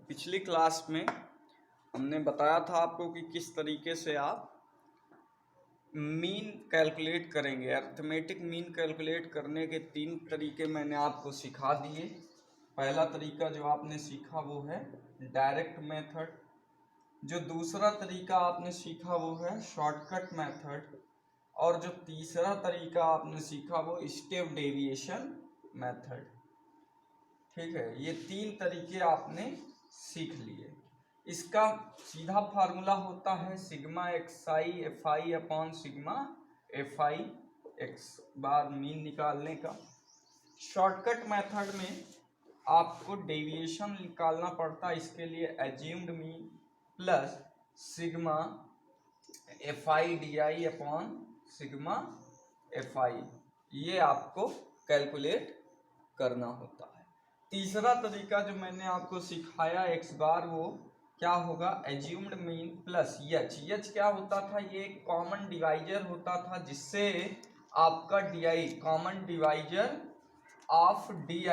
पिछली क्लास में हमने बताया था आपको कि किस तरीके से आप मीन कैलकुलेट करेंगे। अरिथमेटिक मीन कैलकुलेट करने के 3 तरीके मैंने आपको सिखा दिए। पहला तरीका जो आपने सीखा वो है डायरेक्ट मेथड, जो दूसरा तरीका आपने सीखा वो है शॉर्टकट मेथड, और जो तीसरा तरीका आपने सीखा वो स्टेप डेविएशन मेथड। ठीक है, ये 3 तरीके आपने सीख लिए। इसका सीधा फार्मूला होता है sigma x I F I upon sigma F I x bar mean निकालने का। शॉर्टकट मेथड में आपको डेविएशन निकालना पड़ता है, इसके लिए assumed mean plus sigma F I D I upon sigma F I, ये आपको कैलकुलेट करना होता है। तीसरा तरीका जो मैंने आपको सिखाया एक्स बार, वो क्या होगा एज्यूम्ड मीन प्लस एच क्या होता था, ये एक कॉमन डिवाइजर होता था जिससे आपका D I common divisor of D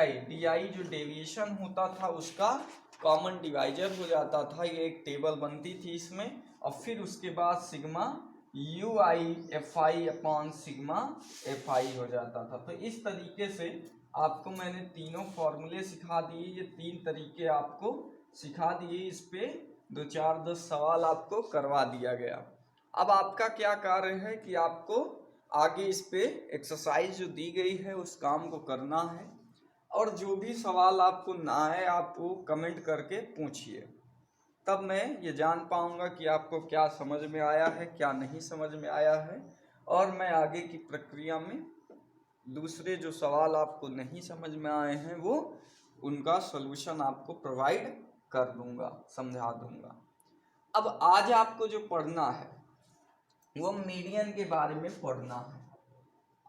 I जो डेविएशन होता था उसका कॉमन डिवाइजर हो जाता था। ये एक टेबल बनती थी इसमें, और फिर उसके बाद sigma you I F I upon sigma F I हो जाता था। तो इस तरीके से आपको मैंने तीनों फॉर्मूले सिखा दिए, ये 3 तरीके आपको सिखा दिए। इस पे 2-4-10 सवाल आपको करवा दिया गया। अब आपका क्या कार्य है कि आपको आगे इस पे एक्सरसाइज जो दी गई है उस काम को करना है, और जो भी सवाल आपको ना आए आप वो कमेंट करके पूछिए, तब मैं ये जान पाऊंगा कि आपको क्या समझ में आया है क्या नहीं समझ में आया है, और मैं आगे की प्रक्रिया में दूसरे जो सवाल आपको नहीं समझ में आए हैं वो उनका सॉल्यूशन आपको प्रोवाइड कर दूंगा, समझा दूंगा। अब आज आपको जो पढ़ना है वो मीडियन के बारे में पढ़ना है।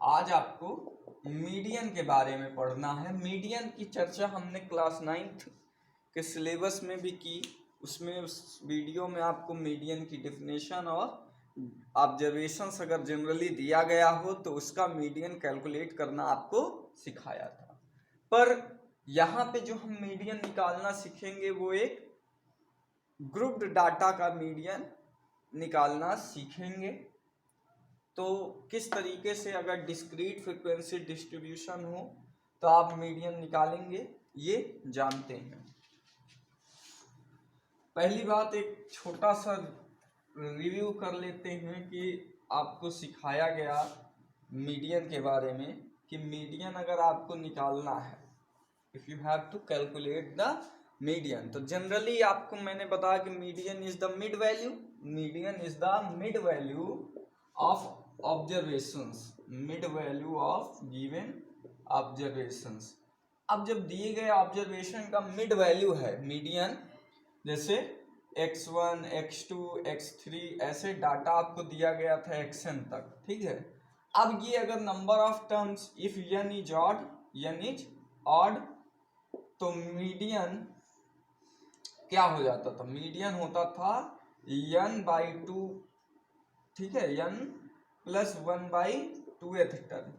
आज आपको मीडियन के बारे में पढ़ना है। मीडियन की चर्चा हमने क्लास 9th के सिलेबस में भी की, उसमें उस वीडियो में आपको मीडियन की डेफिनेशन और ऑब्जर्वेशंस अगर जनरली दिया गया हो तो उसका मीडियन कैलकुलेट करना आपको सिखाया था। पर यहाँ पे जो हम मीडियन निकालना सीखेंगे वो एक ग्रुप्ड डाटा का मीडियन निकालना सीखेंगे। तो किस तरीके से अगर डिस्क्रीट फ्रीक्वेंसी डिस्ट्रीब्यूशन हो तो आप मीडियन निकालेंगे ये जानते हैं। पहली बात एक छोटा सा रिव्यू कर लेते हैं कि आपको सिखाया गया मीडियन के बारे में कि मीडियन अगर आपको निकालना है, if you have to calculate the median, तो जनरली आपको मैंने बताया कि median is the mid value, median is the mid value of observations, mid value of given observations. अब जब दिए गए ऑब्जर्वेशन का मिड वैल्यू है मीडियन, जैसे x1, x2, x3 ऐसे डाटा आपको दिया गया था xn तक, ठीक है। अब ये अगर number of terms if n is odd तो मीडियन क्या हो जाता था, मीडियन होता था n/2, ठीक है, n + 1/2th टर्म।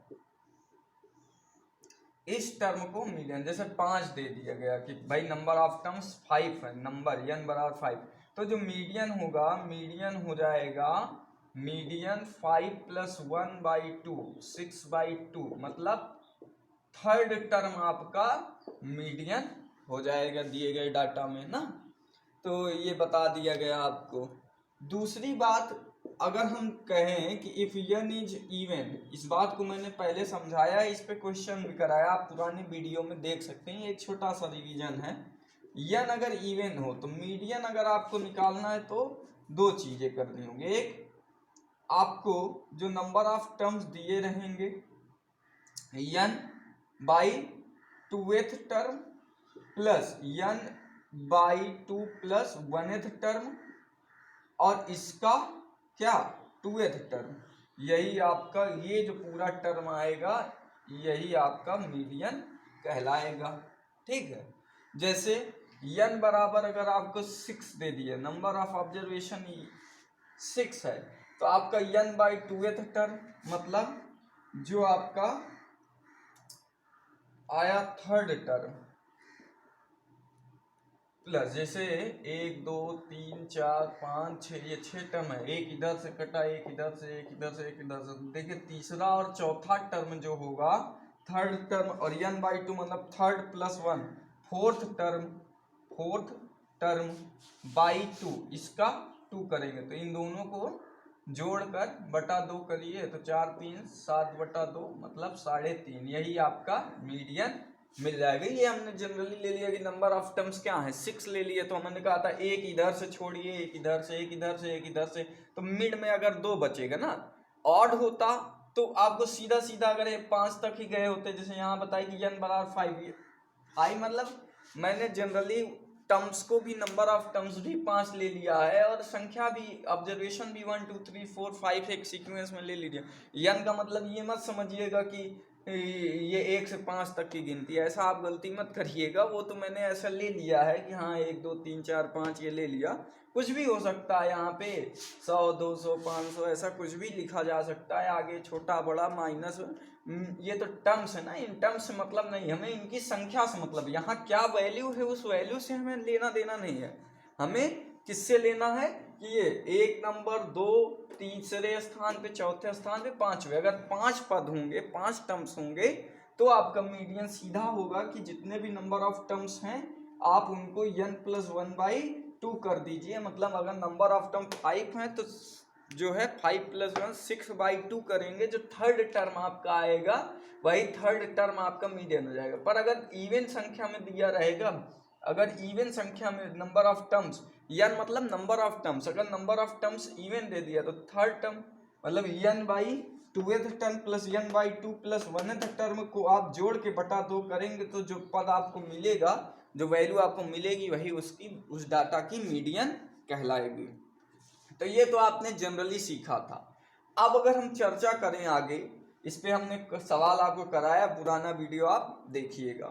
इस टर्म को मीडियन, जैसे 5 दे दिया गया कि भाई नंबर ऑफ टर्म्स 5 है, नंबर n बराबर 5, तो जो मीडियन होगा मीडियन हो जाएगा मीडियन 5 + 1/2 6/2, मतलब थर्ड टर्म आपका मीडियन हो जाएगा दिए गए डाटा में ना। तो ये बता दिया गया आपको। दूसरी बात, अगर हम कहें कि इफ n इज इवन, इस बात को मैंने पहले समझाया, इस पे क्वेश्चन भी कराया, आप पुरानी वीडियो में देख सकते हैं, एक छोटा सा रिवीजन है। n अगर इवन हो तो मीडियन अगर आपको निकालना है तो 2 चीजें करनी होंगी। एक, आपको जो नंबर ऑफ टर्म्स दिए रहेंगे n/2th term plus n/2 + 1th term, और इसका क्या 2th टर्म, यही आपका ये जो पूरा टर्म आएगा यही आपका मीडियन कहलाएगा, ठीक है। जैसे n बराबर अगर आपको 6 दे दिए, नंबर ऑफ ऑब्जर्वेशन 6 है, तो आपका n/2th टर्म मतलब जो आपका आया थर्ड टर्म, प्लस जैसे 1 2 3 4 5 6, ये 6 टर्म है, एक इधर से कटा, एक इधर से, एक इधर से, एक इधर से। देखिए तीसरा और चौथा टर्म जो होगा, थर्ड टर्म, और n/2 मतलब third plus 1, fourth term by 2, इसका 2 करेंगे तो इन दोनों को जोड़कर बटा 2 करिए तो 4 3 7/2 मतलब 3.5, यही आपका मीडियन मिल जाएगा। ये हमने जनरली ले लिया कि नंबर ऑफ टर्म्स क्या है, 6 ले लिए, तो हमने कहा था एक इधर से छोड़िए, एक इधर से, एक इधर से, एक इधर से, तो मिड में अगर 2 बचेगा ना, ऑड होता तो आपको सीधा सीधा अगर 5 तक ही गए होते, जैसे यहाँ बताया कि n बराबर 5, आई मतलब मैंने जनरली टर्म्स को भी, नंबर ऑफ टर्म्स भी 5 ले लिया है, और संख्या भी, ऑब्जर्वेशन भी 1 2 3 4 5 एक सीक्वेंस में ले लीजिए। n का मतलब ये मत समझिएगा कि ये 1 से 5 तक की गिनती है, ऐसा आप गलती मत करिएगा। वो तो मैंने ऐसा ले लिया है कि हाँ 1 2 3 4 5 ये ले लिया, कुछ भी हो सकता है यहाँ पे 100 200 500 ऐसा कुछ भी लिखा जा सकता है, आगे छोटा बड़ा माइनस, ये तो टर्म्स है ना, इन टर्म्स से मतलब नहीं, हमें इनकी संख्या से मतलब, यहाँ क्या वैल्यू है उस वैल्यू से हमें लेना देना नहीं है, हमें किससे लेना है कि ये 1 नंबर 2 तीसरे स्थान पे, चौथे स्थान पे, 5वें, अगर 5 पद होंगे, 5 टर्म्स होंगे तो आपका मीडियन सीधा होगा कि जितने भी नंबर ऑफ टर्म्स हैं आप उनको n+1/2 कर दीजिए। मतलब अगर नंबर ऑफ टर्म 5 हैं तो जो है 5 + 1 6/2 करेंगे, जो थर्ड टर्म आपका आएगा वही थर्ड टर्म आपका मीडियन हो जाएगा। पर अगर इवन संख्या में दिया रहेगा, अगर इवन संख्या में नंबर ऑफ टर्म्स, n मतलब नंबर ऑफ टर्म्स, अगर number of terms even they दिया तो थर्ड टर्म मतलब n/2th term plus n/2 plus 1th term को आप जोड़ के बटा 2 करेंगे तो जो पद आपको मिलेगा, जो वैल्यू आपको मिलेगी, वही उसकी, उस डाटा की मीडियन कहलाएगी। तो ये तो आपने जनरली सीखा था। अब अगर हम चर्चा करें आगे, इस पे हमने सवाल आपको कराया, पुराना वीडियो आप देखिएगा।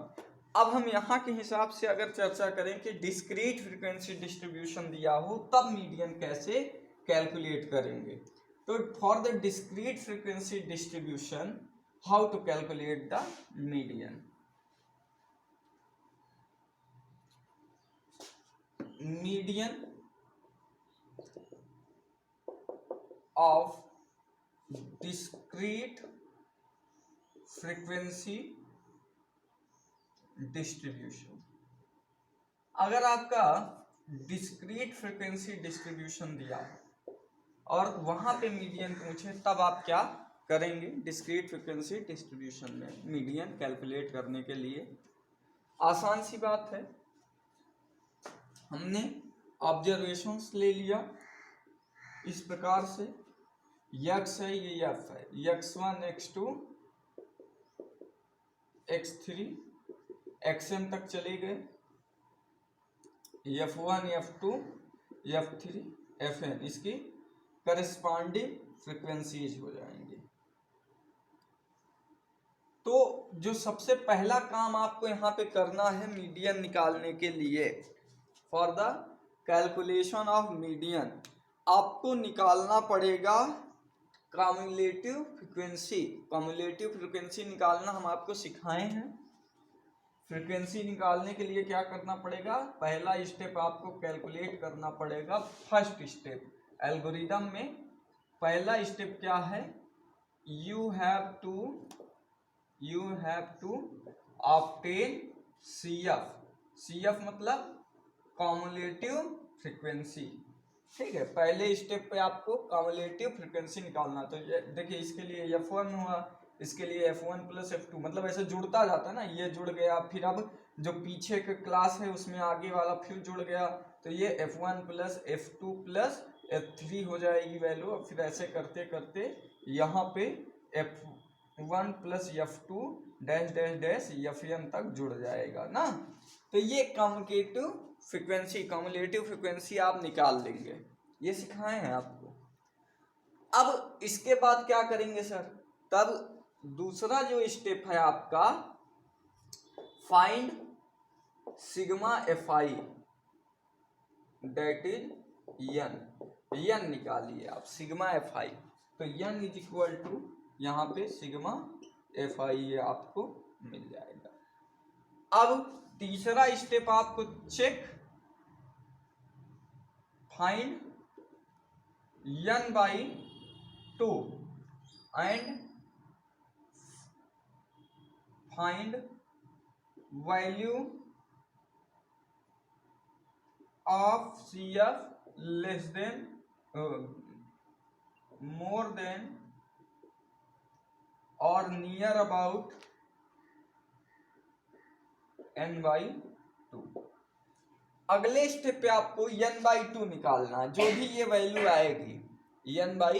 अब हम यहाँ के हिसाब से अगर चर्चा करें कि डिस्क्रीट फ्रीक्वेंसी डिस्ट्रीब्यूशन दिया हो तब मीडियन कैसे कैलकुलेट करेंगे। तो for the discrete frequency distribution, how to calculate the median. Median of discrete frequency distribution, अगर आपका डिस्क्रीट फ्रीक्वेंसी डिस्ट्रीब्यूशन दिया है और वहां पे मीडियन पूछे तब आप क्या करेंगे। डिस्क्रीट फ्रीक्वेंसी डिस्ट्रीब्यूशन में मीडियन कैलकुलेट करने के लिए आसान सी बात है, हमने ऑब्जर्वेशंस ले लिया इस प्रकार से, x है, ये f है, x1 x2 x3 xn तक चले गए, f1 f2 f3 fn इसकी करस्पॉन्डिंग फ्रीक्वेंसीज हो जाएंगे। तो जो सबसे पहला काम आपको यहाँ पे करना है मीडियन निकालने के लिए, for the calculation of median आपको निकालना पड़ेगा कम्युलेटिव फ्रीक्वेंसी। कम्युलेटिव फ्रीक्वेंसी निकालना हम आपको सिखाए हैं। फ्रीक्वेंसी निकालने के लिए क्या करना पड़ेगा, पहला स्टेप आपको कैलकुलेट करना पड़ेगा। फर्स्ट स्टेप एल्गोरिदम में पहला स्टेप क्या है, you have to obtain CF। CF मतलब कम्युलेटिव फ्रीक्वेंसी, ठीक है। पहले स्टेप पे आपको कम्युलेटिव फ्रीक्वेंसी निकालना। तो देखिए इसके लिए F1 हुआ, इसके लिए F1 + F2, मतलब ऐसे जुड़ता जाता है ना, ये जुड़ गया, फिर अब जो पीछे का क्लास है उसमें आगे वाला फिर जुड़ गया, तो ये F1 + F2 + F3 हो जाएगी वैल्यू। फिर ऐसे करते करते यहाँ पे F1 + F2 dash dash dash Fn तक जुड़ जाएगा ना। तो ये कम्युलेटिव फ्रीक्वेंसी आप निकाल लेंगे, ये सिखाए हैं आपको। अब इसके बाद क्या करेंगे सर, तब दूसरा जो स्टेप है आपका, find sigma fi that is n निकालिए आप सिग्मा fi। तो n = यहाँ पे सिग्मा fi आपको मिल जाएगा। अब तीसरा स्टेप आपको check find n by 2 and find value of CF less than more than or near about n by 2। अगले स्टेप पे आपको n by 2 निकालना है। जो भी ये वैल्यू आएगी n by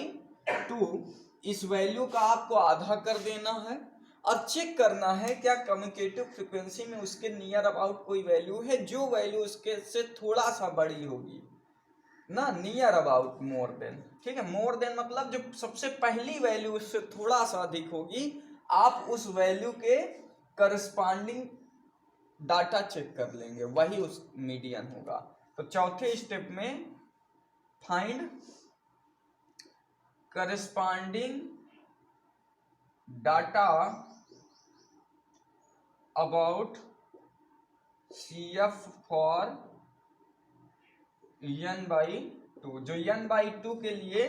2, इस वैल्यू का आपको आधा कर देना है और चेक करना है क्या कम्युटेटिव फ्रीक्वेंसी में उसके नियर अबाउट कोई वैल्यू है, जो वैल्यू उसके से थोड़ा सा बड़ी होगी ना, नियर अबाउट मोर देन। ठीक है, मोर देन मतलब जो सबसे पहली वैल्यू उससे थोड़ा सा अधिक होगी, आप उस वैल्यू के करस्पॉन्डिंग डाटा चेक कर लेंगे, वही उस मीडियन होगा। तो चौथे स्टेप में find corresponding data about CF for n by 2। जो n by 2 के लिए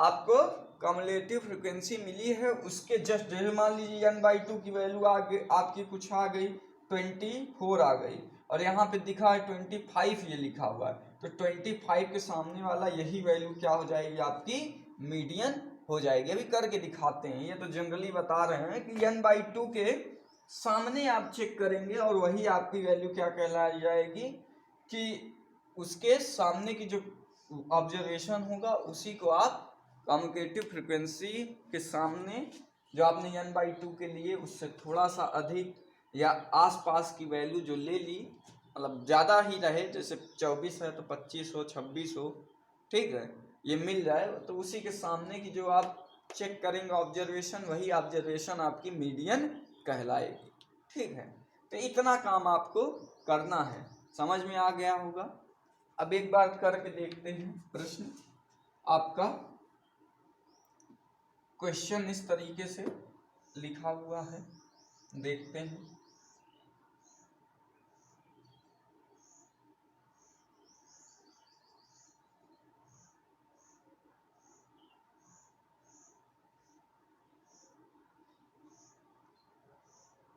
आपको कम्युलेटिव फ्रीक्वेंसी मिली है, उसके जस्ट जैसे मान लीजिए n by 2 की वैल्यू आपकी कुछ आ गई 24 आ गई, और यहाँ पे दिखा है 25 ये लिखा हुआ है, तो 25 के सामने वाला यही वैल्यू क्या हो जाएगी, आपकी मीडियन हो जाएगी। अभी करके दिखाते हैं, ये तो जनरली बता रहे हैं कि n by 2 के सामने आप चेक करेंगे और वही आपकी वैल्यू क्या कहलाई जाएगी, कि उसके सामने की जो ऑब्जर्वेशन होगा उसी को आप कम्युटेटिव फ्रीक्वेंसी के सामने जो आपने n by 2 के लिए उससे थोड़ा सा अधिक या आसपास की वैल्यू जो ले ली, मतलब ज़्यादा ही रहे, जैसे 24 है तो 25 हो 26 हो, ठीक है, ये मिल जाए, तो उसी के सामने की जो आप चेक करेंगे ऑब्जर्वेशन, वही ऑब्जर्वेशन आपकी मीडियन कहलाएगी। ठीक है, तो इतना काम आपको करना है, समझ में आ गया होगा। अब एक बार करके देखते हैं प्रश्न। आपका क्वेश्चन इस तरीके से लिखा हुआ है, देखते हैं।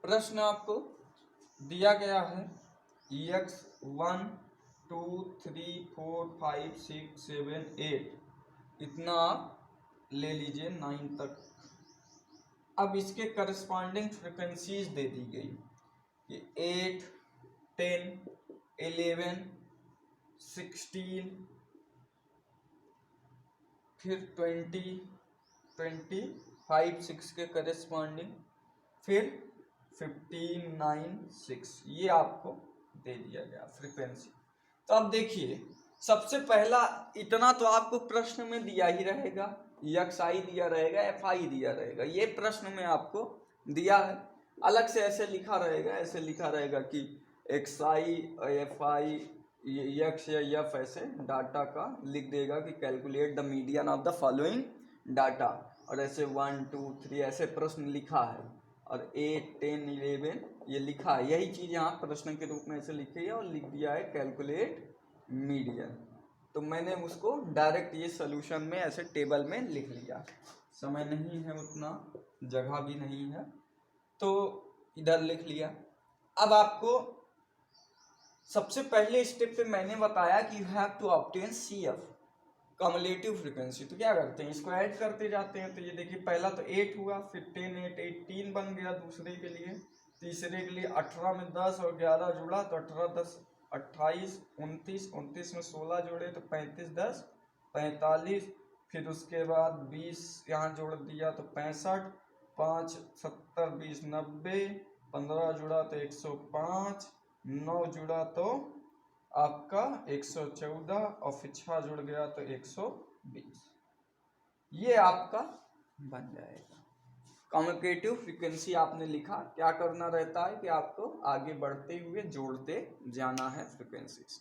प्रश्न आपको दिया गया है x 1 2 3 4 5 6 7 8 इतना आप ले लीजिए 9 तक। अब इसके करस्पॉन्डिंग फ्रिक्वेंसीज दे दी गई कि 8 10 11 16 फिर 20 25 6 के करस्पॉन्डिंग, फिर 15 9 6, ये आपको दे दिया गया फ्रीक्वेंसी। तो अब देखिए, सबसे पहला इतना तो आपको प्रश्न में दिया ही रहेगा, XI दिया रहेगा, FI दिया रहेगा, ये प्रश्न में आपको दिया है। अलग से ऐसे लिखा रहेगा, ऐसे लिखा रहेगा कि XI FI X या F, ऐसे डाटा का लिख देगा कि calculate the median of the following data, और ऐसे 1 2 3 ऐसे प्रश्न लिखा है, और 8 10 11 ये लिखा है। यही चीज़ यहाँ प्रश्न के रूप में ऐसे लिखी है और लिख दिया है कैलकुलेट मीडियन। तो मैंने उसको डायरेक्ट ये सोल्यूशन में ऐसे टेबल में लिख लिया, समय नहीं है उतना, जगह भी नहीं है, तो इधर लिख लिया। अब आपको सबसे पहले स्टेप पे मैंने बताया कि you have to obtain CF cumulative frequency. तो क्या करते हैं, इसको ऐड करते जाते हैं। तो ये देखिए, पहला तो 8 हुआ, फिर 10 8 18 बन गया दूसरे के लिए, तीसरे के लिए 18 में 10 और 11 जुड़ा तो 18 10 28 29 29 में 16 जोड़े तो 35 10 45, फिर उसके बाद 20 यहाँ जोड़ दिया तो 65, 5 70 20 90, 15 जुड़ा तो 105, 9 जुड़ा तो आपका 114 और फिर 6 जुड़ गया तो 120, ये आपका बन जाएगा। कम्युटेटिव फ्रीक्वेंसी आपने लिखा, क्या करना रहता है कि आपको आगे बढ़ते हुए जोड़ते जाना है फ्रीक्वेंसीज।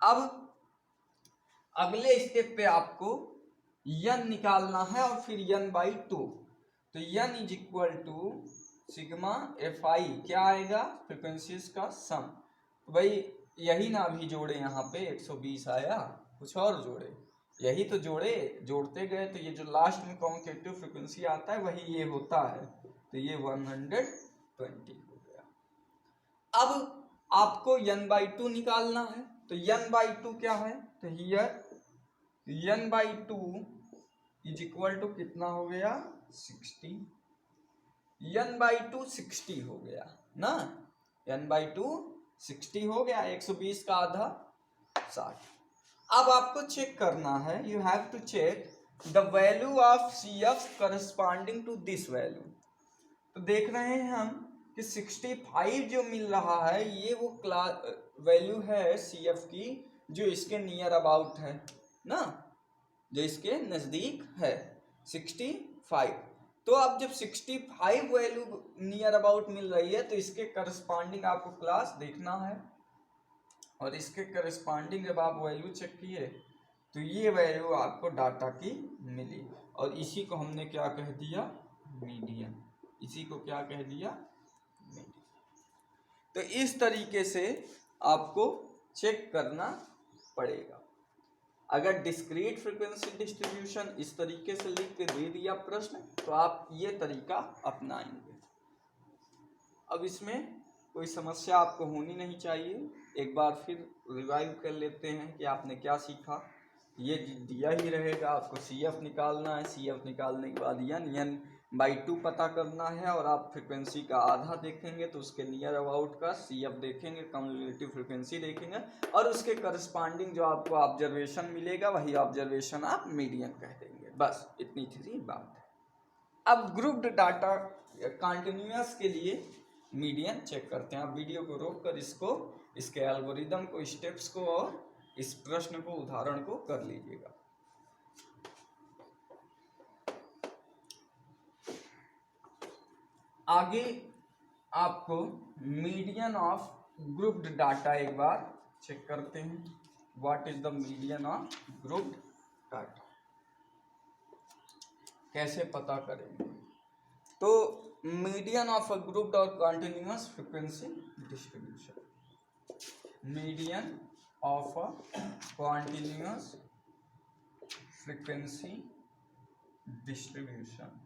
अब अगले स्टेप पे आपको n निकालना है और फिर n by 2। तो n is equal to sigma FI, क्या आएगा, फ्रीक्वेंसीज का सम। तो भाई यही ना अभी जोड़े, यहाँ पे 120 आया, कुछ और जोड़े, यही तो जोड़ते गए तो ये जो लास्ट में कॉन्केटिव फ्रिक्वेंसी आता है वही ये होता है, तो ये 120 हो गया। अब आपको n/2 निकालना है, तो n/2 क्या है, तो here n/2 is equal to कितना हो गया 60, n/2 60 हो गया ना, n/2 60 हो गया, 120 का आधा 60। अब आपको चेक करना है, you have to check the value of CF corresponding to this value. तो देख रहे हैं हम कि 65 जो मिल रहा है ये वो वैल्यू है CF की जो इसके नियर अबाउट है ना, जो इसके नज़दीक है 65। तो अब जब 65 वैल्यू नियर अबाउट मिल रही है तो इसके करस्पॉन्डिंग आपको क्लास देखना है, और इसके करस्पॉन्डिंग जब आप वैल्यू चेक किए तो ये वैल्यू आपको डाटा की मिली, और इसी को हमने क्या कह दिया मीडियन, इसी को क्या कह दिया मीडियन। तो इस तरीके से आपको चेक करना पड़ेगा। अगर डिस्क्रीट फ्रीक्वेंसी डिस्ट्रीब्यूशन इस तरीके से लिख के दे दिया प्रश्न तो आप ये तरीका अपनाएंगे। अब इसमें कोई समस्या आपको होनी नहीं चाहिए। एक बार फिर रिवाइव कर लेते हैं कि आपने क्या सीखा। ये दिया ही रहेगा, आपको CF निकालना है, CF निकालने के बाद n/2 पता करना है, और आप फ्रिक्वेंसी का आधा देखेंगे तो उसके नियर अबाउट का CF देखेंगे, कम्युलेटिव फ्रिक्वेंसी देखेंगे, और उसके करस्पॉन्डिंग जो आपको ऑब्जर्वेशन मिलेगा वही ऑब्जर्वेशन आप मीडियन कह देंगे। बस इतनी सी बात है। अब ग्रुप्ड डाटा कॉन्टिन्यूअस के लिए मीडियन चेक करते हैं। आप वीडियो को रोक कर इसके एल्गोरिदम को, स्टेप्स को और इस प्रश्न को, उदाहरण को कर लीजिएगा। आगे आपको मीडियन ऑफ ग्रुप्ड डाटा एक बार चेक करते हैं। What is the median of grouped data, कैसे पता करेंगे? तो मीडियन ऑफ अ ग्रुप्ड और continuous frequency distribution, median of a continuous frequency distribution.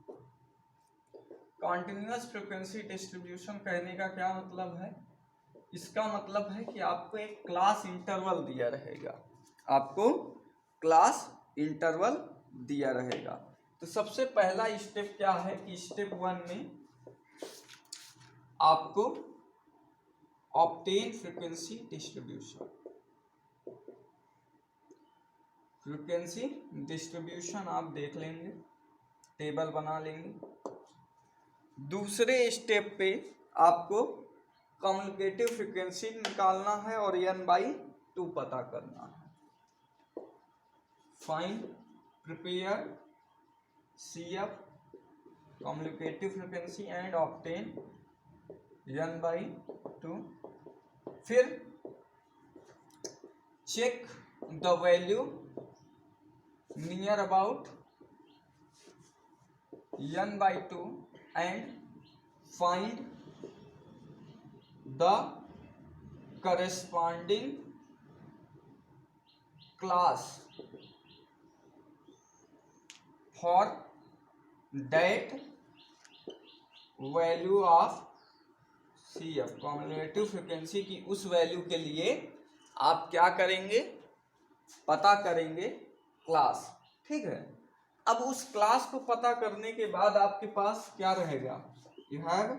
Continuous frequency distribution कहने का क्या मतलब है? इसका मतलब है कि आपको एक क्लास इंटरवल दिया रहेगा, आपको क्लास इंटरवल दिया रहेगा। तो सबसे पहला स्टेप क्या है कि स्टेप 1 में आपको obtain frequency distribution, frequency distribution आप देख लेंगे, टेबल बना लेंगे। दूसरे स्टेप पे आपको कम्युनिकेटिव फ्रीक्वेंसी निकालना है और n/2 पता करना है। Find prepare CF communicative frequency and obtain n/2। फिर check the value near about n/2 and find the corresponding class for that value of CF, cumulative frequency की उस वैल्यू के लिए आप क्या करेंगे? पता करेंगे क्लास। ठीक है, अब उस क्लास को पता करने के बाद आपके पास क्या रहेगा? You have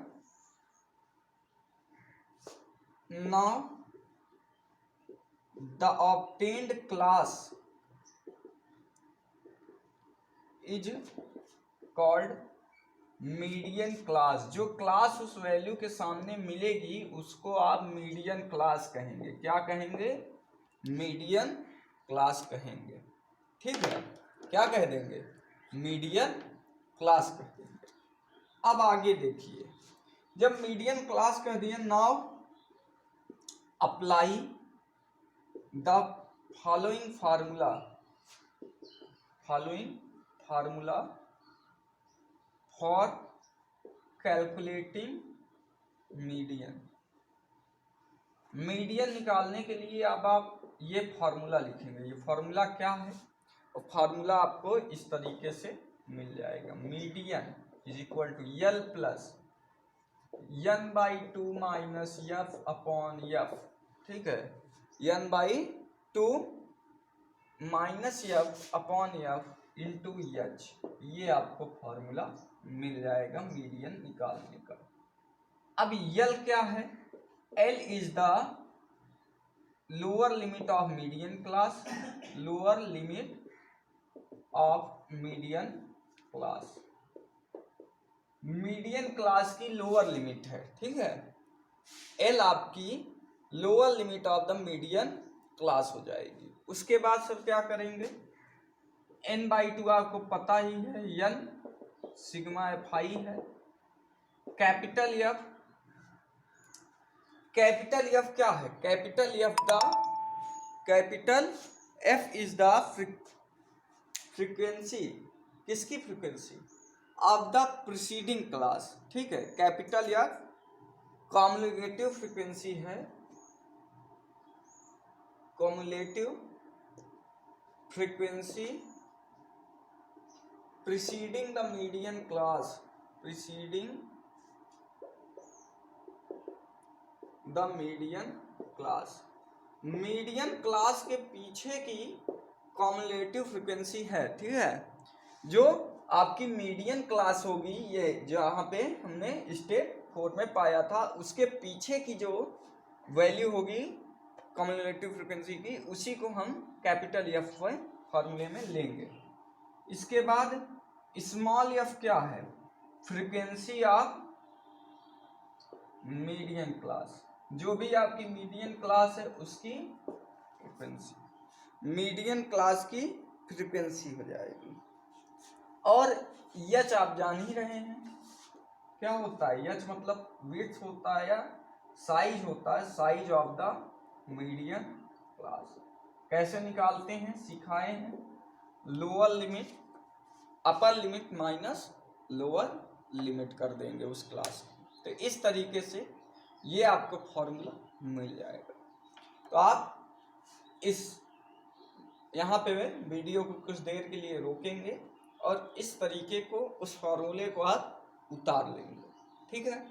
now the obtained class is called median class. जो क्लास उस वैल्यू के सामने मिलेगी उसको आप मीडियन क्लास कहेंगे। क्या कहेंगे? मीडियन क्लास कहेंगे। ठीक है, क्या कह देंगे? मीडियन क्लास कह देंगे। अब आगे देखिए, जब मीडियन क्लास कह दिए, now apply the following formula for calculating median. Median निकालने के लिए अब आप ये फॉर्मूला लिखेंगे। ये फॉर्मूला क्या है, और फॉर्मूला आपको इस तरीके से मिल जाएगा। Median is equal to l plus n/2 minus f upon f, ठीक है, n/2 minus f upon f into h. ये आपको फॉर्मूला मिल जाएगा मीडियन निकालने का। अब यल क्या है, L is the lower limit of median class, lower limit of median class, median class की लोअर लिमिट है, ठीक है। एल आपकी lower limit of the median class हो जाएगी। उसके बाद सर क्या करेंगे, n/2 आपको पता ही है, n सिग्मा एफ आई है। कैपिटल एफ, कैपिटल एफ क्या है, capital F is the frequency, किसकी frequency, of the preceding class, ठीक है। कैपिटल एफ कॉम्युलेटिव फ्रीक्वेंसी है, cumulative frequency preceding the median class, preceding the median class, median class के पीछे की कॉम्युलेटिव फ्रीक्वेंसी है, ठीक है। जो आपकी मीडियन क्लास होगी, ये जहाँ पे हमने स्टेप 4 में पाया था, उसके पीछे की जो वैल्यू होगी कॉम्युलेटिव फ्रीक्वेंसी की, उसी को हम कैपिटल एफ फॉर्मूले में लेंगे। इसके बाद स्मॉल एफ क्या है, फ्रीक्वेंसी ऑफ मीडियन क्लास, जो भी आपकी मीडियन क्लास है उसकी फ्रीक्वेंसी, मीडियन क्लास की फ्रीक्वेंसी हो जाएगी। और एच आप जान ही रहे हैं क्या होता है, एच मतलब विड्थ होता है या साइज होता है, size of the median class. कैसे निकालते हैं सिखाए हैं, lower limit upper limit minus lower limit कर देंगे उस क्लास की। तो इस तरीके से ये आपको फॉर्मूला मिल जाएगा। तो आप इस यहाँ पे वीडियो को कुछ देर के लिए रोकेंगे और इस तरीके को, उस फॉर्मूले को आप उतार लेंगे, ठीक है।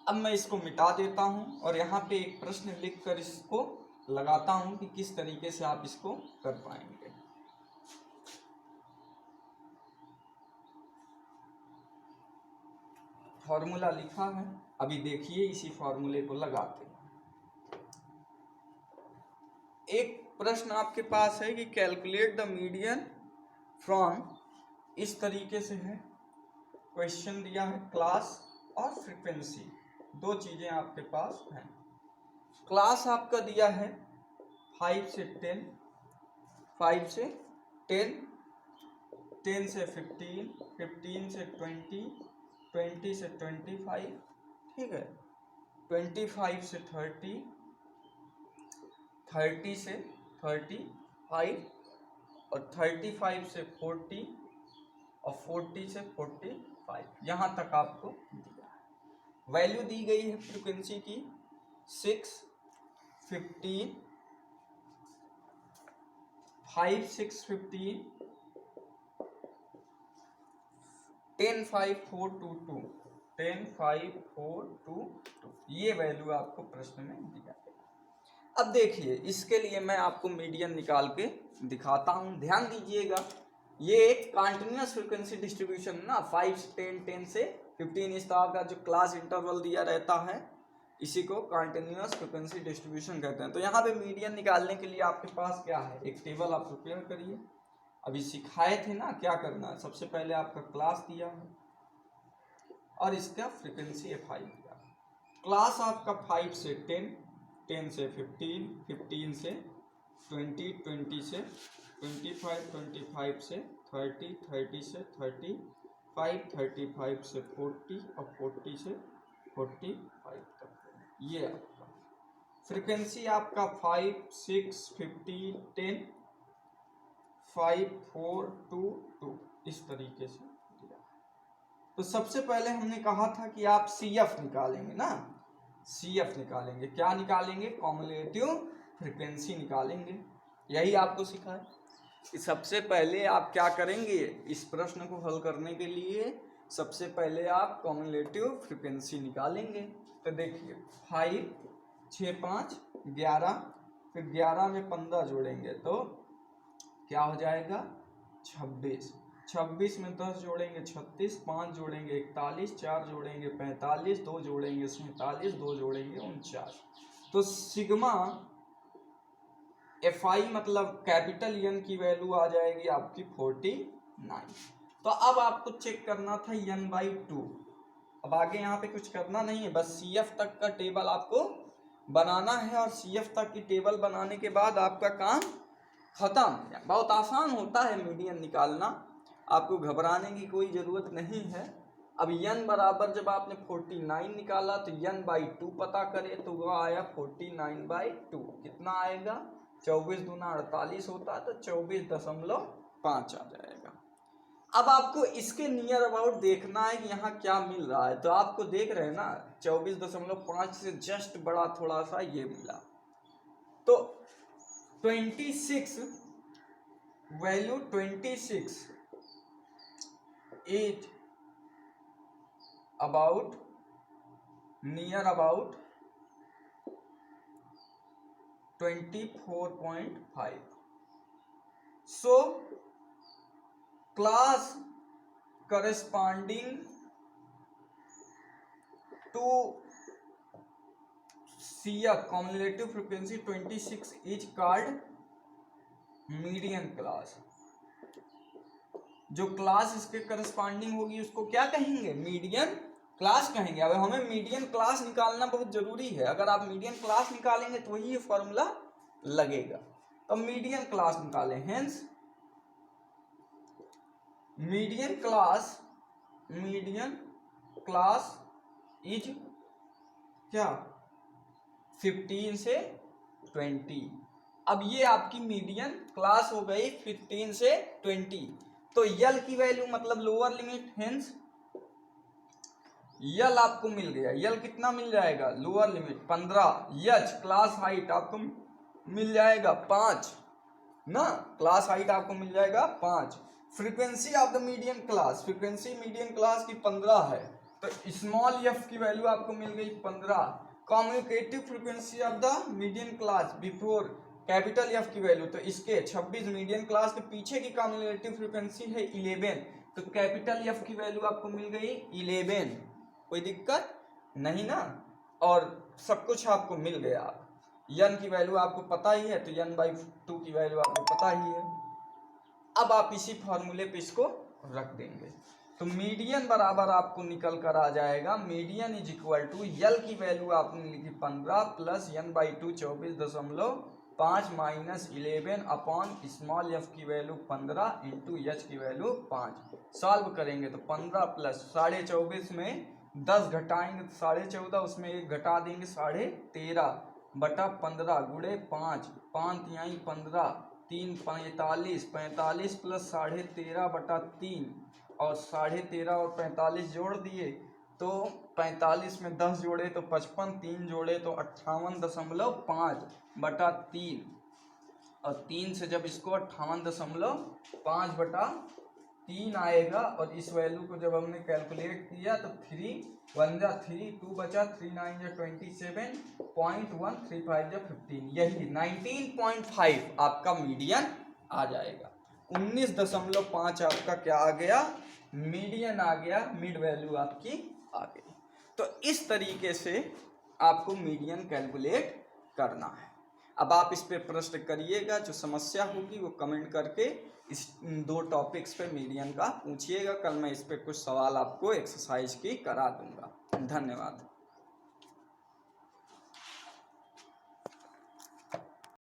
अब मैं इसको मिटा देता हूँ और यहाँ पे एक प्रश्न लिख कर इसको लगाता हूँ कि किस तरीके से आप इसको कर पाएंगे। फॉर्मूला लिखा है, अभी देखिए इसी फॉर्मूले को लगाते हैं। एक प्रश्न आपके पास है कि कैलकुलेट द मीडियन फ्रॉम, इस तरीके से है, क्वेश्चन दिया है क्लास और फ्रीक्वेंसी, दो चीजें आपके पास हैं। क्लास आपका दिया है 5 से 10, 5 से 10, 10 से 15, 15 से 20, 20 से 25, ठीक है, 25 से 30, 30 से 35 और 35 से 40 और 40 से 45, यहाँ तक आपको दिया है। वैल्यू दी गई है फ्रीक्वेंसी की 6, 15, 5, 6, 15, 10, 5, 4, 2, 2, 10, 5, 4, 2, 2, ये वैल्यू आपको प्रश्न में दिया है। अब देखिए इसके लिए मैं आपको मीडियन निकाल के दिखाता हूँ, ध्यान दीजिएगा। ये एक कंटिन्यूअस फ्रीक्वेंसी डिस्ट्रीब्यूशन ना, 5 से 10, 10 से 15 इस तरह का जो क्लास इंटरवल दिया रहता है, इसी को कंटिन्यूअस फ्रीक्वेंसी डिस्ट्रीब्यूशन कहते हैं। तो यहाँ पे मीडियन निकालने के लिए आपके पास क्या है, एक टेबल आप प्रिपेयर करिए। अभी सिखाए थे ना क्या करना है, सबसे पहले आपका क्लास दिया है और इसका फ्रीक्वेंसी एफ आई दिया। क्लास आपका 5 से 10, 10 से 15, 15 से 20, 20 से 25, 25 से 30, 30 से 35, 35 से 40 और 40 से 45 तक। ये आपका फ्रीक्वेंसी आपका 5, 6, 15, 10, 5, 4, 2, 2 इस तरीके से दिया। तो सबसे पहले हमने कहा था कि आप CF निकालेंगे ना, CF निकालेंगे, क्या निकालेंगे, कॉम्युलेटिव फ्रीक्वेंसी निकालेंगे। यही आपको सिखाया। सबसे पहले आप क्या करेंगे, इस प्रश्न को हल करने के लिए सबसे पहले आप कॉम्युलेटिव फ्रीक्वेंसी निकालेंगे। तो देखिए 5 6 5 11, फिर 11 में 15 जोड़ेंगे तो क्या हो जाएगा 26, 26 में 10 जोड़ेंगे 36, 5 जोड़ेंगे 41, 4 जोड़ेंगे 45, 2 जोड़ेंगे 47, 2 जोड़ेंगे 49। तो सिग्मा FI मतलब कैपिटल N की वैल्यू आ जाएगी आपकी 49। तो अब आपको चेक करना था N/2। अब आगे यहाँ पे कुछ करना नहीं है, बस CF तक का टेबल आपको बनाना है और CF तक की टेबल बनाने के बाद आपका काम खत्म। बहुत आसान होता है मीडियन निकालना, आपको घबराने की कोई ज़रूरत नहीं है। अब n बराबर जब आपने 49 निकाला तो N/2 पता करें तो वह आया 49/2। कितना आएगा, 24 दूना 48 होता है तो 24.5 आ जाएगा। अब आपको इसके नियर अबाउट देखना है कि यहाँ क्या मिल रहा है। तो आपको देख रहे हैं ना 24.5 से जस्ट बड़ा थोड़ा सा ये मिला। तो 26 value 26 is about near about 24.5। so class corresponding to CF cumulative frequency 26 is called median class। जो क्लास इसके करस्पॉन्डिंग होगी उसको क्या कहेंगे, मीडियन क्लास कहेंगे। अब हमें मीडियन क्लास निकालना बहुत जरूरी है, अगर आप मीडियन क्लास निकालेंगे तो वही ये फॉर्मूला लगेगा। तो मीडियन क्लास निकालें, हेंस मीडियन क्लास इज क्या 15 से 20। अब ये आपकी मीडियन क्लास हो गई 15 से 20। तो यल की वैल्यू मतलब लोअर लिमिट, हेंस यल आपको मिल गया। यल कितना मिल जाएगा, लोअर लिमिट 15। यच क्लास हाइट आपको मिल जाएगा 5 ना, क्लास हाइट आपको मिल जाएगा 5। Frequency of the median class, frequency median class की 15 है तो स्मॉल एफ की वैल्यू आपको मिल गई 15। Communicative frequency of the median class before capital F की वैल्यू, तो इसके 26 मीडियन क्लास के पीछे की कम्युनिकेटिव फ्रीक्वेंसी है 11, तो कैपिटल एफ की वैल्यू आपको मिल गई 11। कोई दिक्कत नहीं ना, और सब कुछ आपको मिल गया। n की वैल्यू आपको पता ही है तो N/2 की वैल्यू आपको पता ही है। अब आप इसी फॉर्मूले पे इसको रख देंगे तो मीडियन बराबर आपको निकल कर आ जाएगा, मीडियन इज इक्वल टू यल की वैल्यू आपने लिखी 15 plus N/2 24.5 minus 11 upon small F की वैल्यू 15 इंटू एच की वैल्यू 5। सॉल्व करेंगे तो 15 प्लस 24.5 में 10 घटाएंगे तो 14.5, उसमें 1 घटा देंगे 13.5 बटा 15 गुणे 5, 5 तिहाई 15, 3 45, 45 प्लस 13.5 बटा 3 और 13.5 और 45 जोड़ दिए तो 45 में 10 जोड़े तो 55, 3 जोड़े तो 58.5 बटा 3 और 3 से जब इसको 58.5 बटा 3 आएगा और इस वैल्यू को जब हमने कैलकुलेट किया तो 3 1 जा 3, 2 बचा 3 9 जा 27.135 जा 15, यही 19.5 आपका मीडियन आ जाएगा। 19.5 आपका क्या आ गया, मीडियन आ गया, मिड वैल्यू आपकी आ गई। तो इस तरीके से आपको मीडियन कैलकुलेट करना है। अब आप इस पे प्रश्न करिएगा, जो समस्या होगी वो कमेंट करके इस 2 टॉपिक्स पे मीडियन का पूछिएगा। कल मैं इस पे कुछ सवाल आपको एक्सरसाइज की करा दूंगा। धन्यवाद।